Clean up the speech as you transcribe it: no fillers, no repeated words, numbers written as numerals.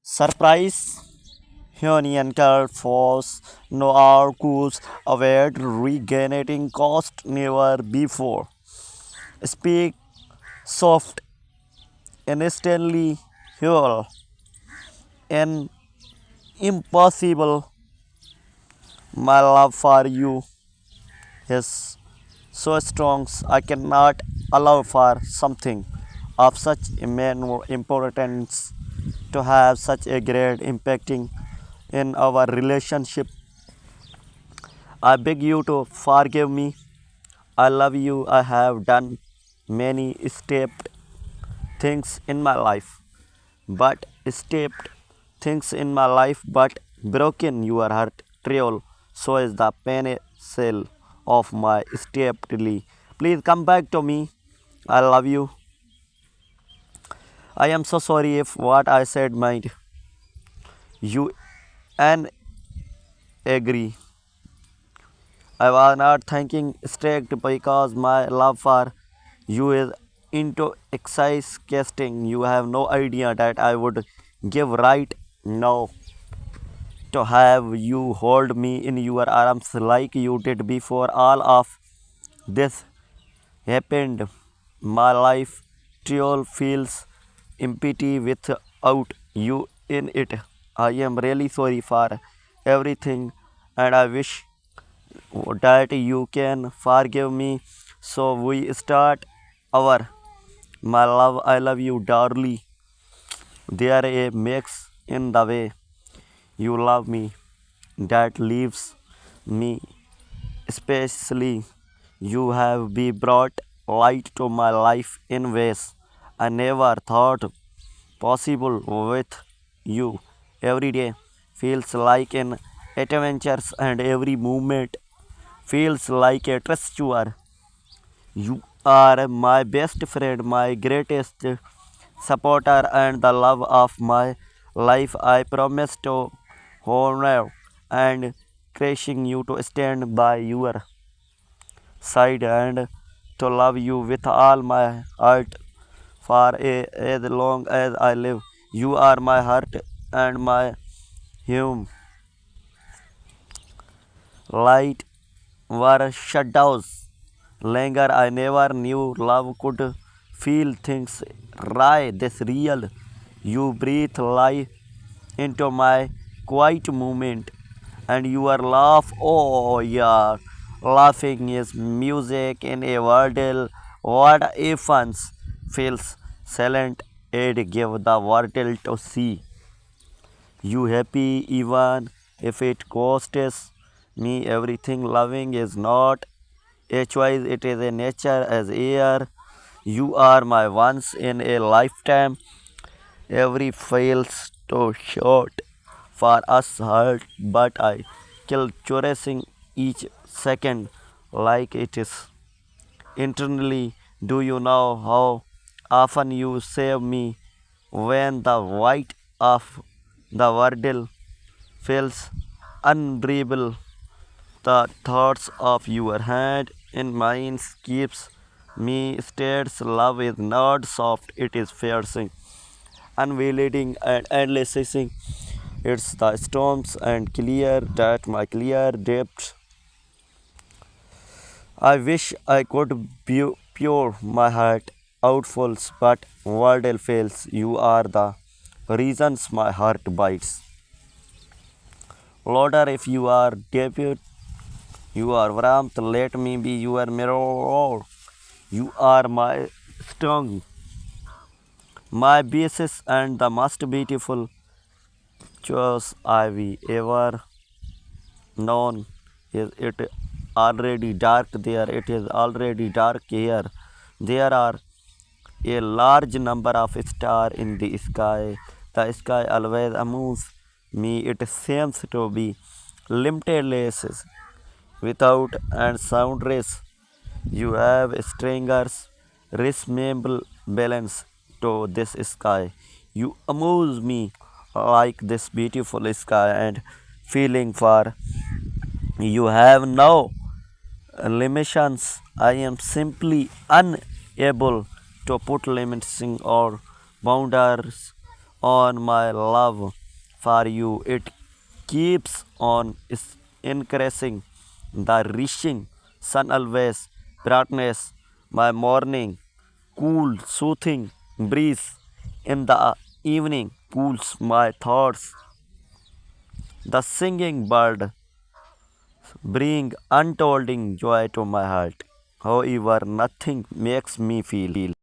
Surprise Union force no arcus await regenerating cost never before. Speak soft, instantly fuel, and impossible. My love for you is so strong I cannot allow for something of such importance to have such a great impacting in our relationship. I beg you to forgive me. I love you. I have done many stepped things in my life, but stepped things in my life, but broken your heart trial. So is the pencil of my steppedly. Please come back to me. I love you. I am so sorry if what I said might you and agree. I was not thinking straight because my love for you is into exercise casting. You have no idea that I would give right now to have you hold me in your arms like you did before all of this happened. My life truly feels empty without you in it. I am really sorry for everything and I wish that you can forgive me. So we start our my love. I love you, darling. There a mix in the way you love me that leaves me. Especially, you have be brought light to my life in ways I never thought possible with you. Every day feels like an adventure and every moment feels like a treasure. You are my best friend, my greatest supporter, and the love of my life. I promise to honor and crashing you to stand by your side and to love you with all my heart for as long as I live. You are my heart and my home. Light were shadows. Longer I never knew love could feel things right this real. You breathe life into my quiet moment and your laugh, oh yeah, laughing is music in a world what if once feels silent it give the world to see you happy even if it costs me everything. Loving is not a choice, it is a nature as air. You are my once in a lifetime. Every fails to short for us hurt, but I kill cherishing each second like it is. Internally, do you know how often you save me when the weight of the world feels unbearable? The thoughts of your hand in mine keeps me steady. Love is not soft, it is fierce, unveiling and endlessing. It's the storms and clear that my clear depths. I wish I could pour my heart out full, but world fails. You are the reasons my heart bites. Louder if you are debut, you are warmth. Let me be your mirror. You are my strong, my basis, and the most beautiful choice I've ever known. Is it already dark there? It is already dark here. There are a large number of stars in the sky. The sky always amuses me. It seems to be limitless without and soundless. You have stringers, reasonable balance to this sky. You amuse me like this beautiful sky and feeling for you have no limitations. I am simply unable to put limits or boundaries on my love for you. It keeps on increasing. The rising sun always brightens my morning. Cool, soothing breeze in the evening cools my thoughts. The singing bird bring untold joy to my heart. However, nothing makes me feel